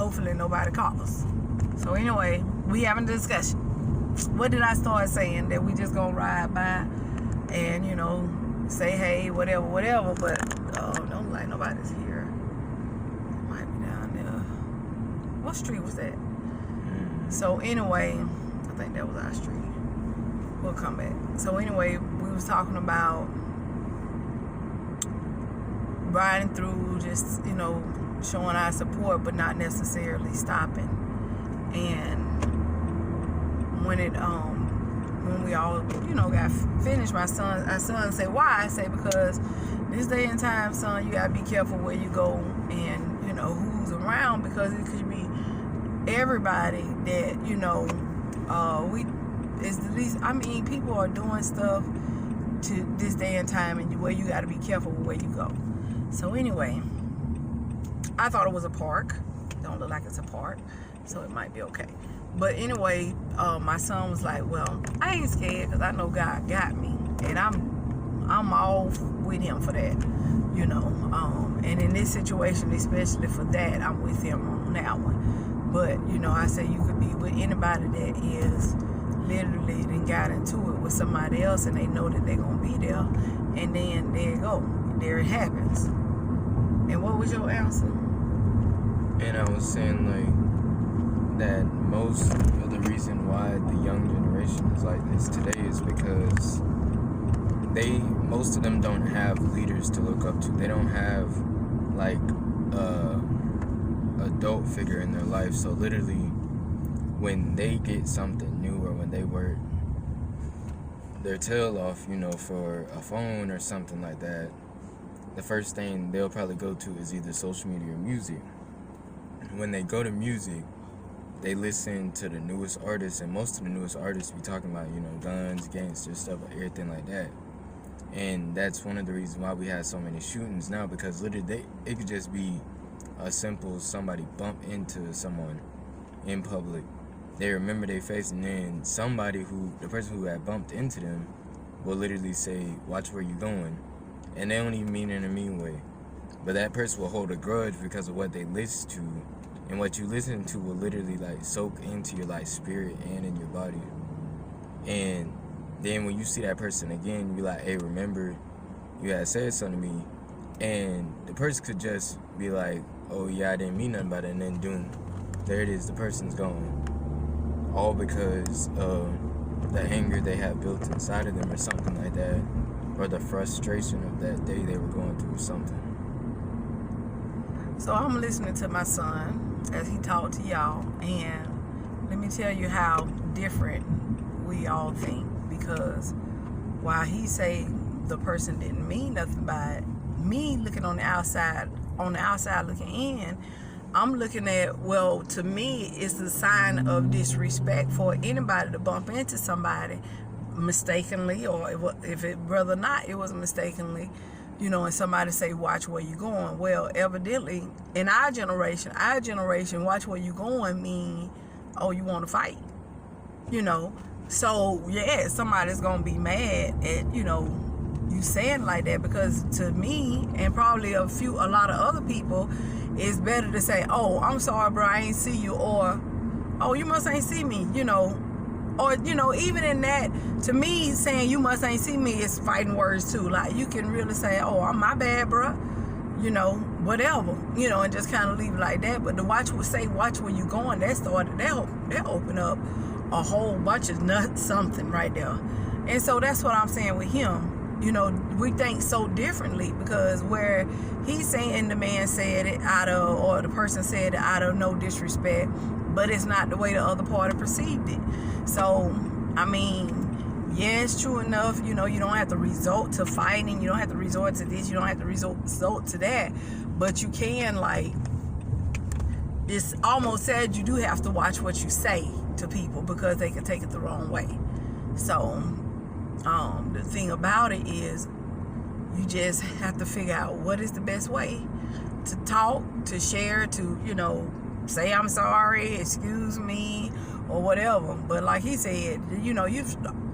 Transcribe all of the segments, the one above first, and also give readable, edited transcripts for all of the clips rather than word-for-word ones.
hopefully nobody calls. So anyway, we having a discussion. What did I start saying? That we just gonna ride by and, you know, say hey, whatever, but don't like nobody's here. Might be down there. What street was that? So anyway, I think that was our street. We'll come back. So anyway, we was talking about riding through, just, you know, showing our support, but not necessarily stopping. And when we all, you know, got finished, our son said, why? I say, because this day and time, son, you gotta be careful where you go and, you know, who's around, because it could be everybody that, you know, is the least. I mean, people are doing stuff to this day and time, and where you got to be careful where you go. So anyway, I thought it was a park. Don't look like it's a park, so it might be okay. But anyway, my son was like, well, I ain't scared because I know God got me, and I'm all with him for that, you know. And in this situation, especially for that, I'm with him on that one. But, you know, I say you could be with anybody that is literally then got into it with somebody else, and they know that they're going to be there, and then there you go. There it happens. And what was your answer? And I was saying, like, that most of the reason why the young generation is like this today is because most of them don't have leaders to look up to. They don't have, like, adult figure in their life. So literally, when they get something new, or when they work their tail off, you know, for a phone or something like that, the first thing they'll probably go to is either social media or music. When they go to music, they listen to the newest artists, and most of the newest artists be talking about, you know, guns, gangster stuff, everything like that. And that's one of the reasons why we have so many shootings now, because literally it could just be a simple somebody bump into someone in public. They remember their face, and then the person who had bumped into them will literally say, watch where you going. And they don't even mean it in a mean way. But that person will hold a grudge because of what they listen to. And what you listen to will literally, like, soak into your, like, spirit and in your body. And then when you see that person again, you be like, hey, remember you had said something to me. And the person could just be like, oh yeah, I didn't mean nothing about it, and then doom, there it is, the person's gone. All because of the anger they have built inside of them, or something like that, or the frustration of that day they were going through, something. So I'm listening to my son as he talked to y'all, and let me tell you how different we all think, because while he say the person didn't mean nothing by it, me looking on the outside looking in, I'm looking at, well, to me, it's a sign of disrespect for anybody to bump into somebody mistakenly, or if it rather not, it was mistakenly, you know, and somebody say, watch where you going. Well, evidently, in our generation, watch where you going mean, oh, you want to fight, you know. So, yeah, somebody's going to be mad at, you know, you saying like that, because to me, and probably a lot of other people, it's better to say, oh, I'm sorry, bro, I ain't see you, or, oh, you must ain't see me, you know. Or, you know, even in that, to me, saying you must ain't see me is fighting words too. Like, you can really say, oh, I'm my bad, bro, you know, whatever, you know, and just kind of leave it like that. But to watch where you going, that open up a whole bunch of nuts, something right there. And so that's what I'm saying with him. You know, we think so differently, because where he's saying the man said it or the person said it out of no disrespect, but it's not the way the other party perceived it. So, I mean, yeah, it's true enough. You know, you don't have to resort to fighting. You don't have to resort to this. You don't have to resort to that. But you can, like, it's almost said you do have to watch what you say to people, because they can take it the wrong way. So, the thing about it is, you just have to figure out what is the best way to talk, to share, to, you know, say I'm sorry, excuse me, or whatever. But like he said, you know,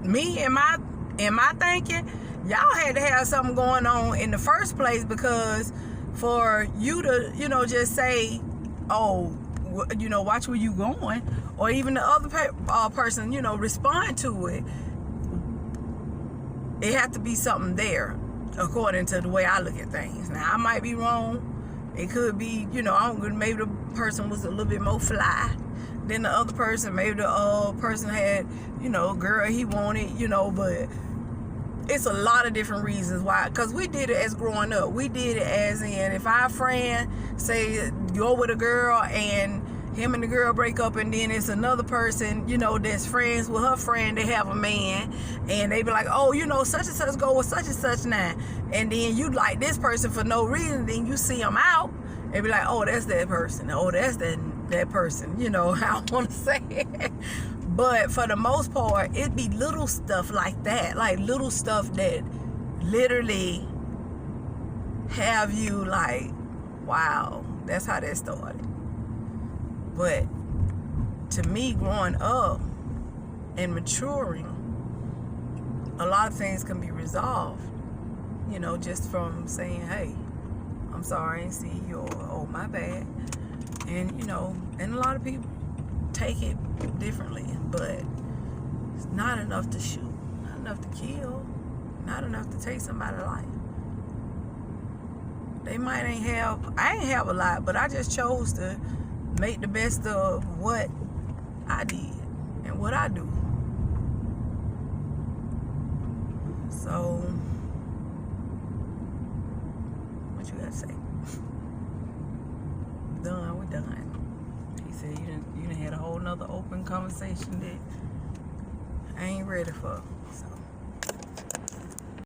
me and my thinking, y'all had to have something going on in the first place, because for you to, you know, just say, oh, you know, watch where you going, or even the other person, you know, respond to it. It has to be something there, according to the way I look at things. Now, I might be wrong. It could be, you know, maybe the person was a little bit more fly than the other person. Maybe the person had, you know, a girl he wanted, you know, but it's a lot of different reasons why. Because we did it as growing up. We did it as in, if our friend, say, you're with a girl and him and the girl break up, and then it's another person, you know, that's friends with her friend, they have a man, and they be like, oh, you know, such and such go with such and such now, and then you like this person for no reason, then you see them out and be like, oh, that's that person, oh, that's that person, you know. I don't want to say it, but for the most part, it be little stuff like that, like little stuff that literally have you like, wow, that's how that started. But to me, growing up and maturing, a lot of things can be resolved, you know, just from saying, hey, I'm sorry, I didn't see you, or oh, my bad. And, you know, and a lot of people take it differently, but it's not enough to shoot, not enough to kill, not enough to take somebody's life. I ain't have a lot, but I just chose to make the best of what I did and what I do. So, what you gotta say? Done, we're done. He said you done had a whole nother open conversation that I ain't ready for. So.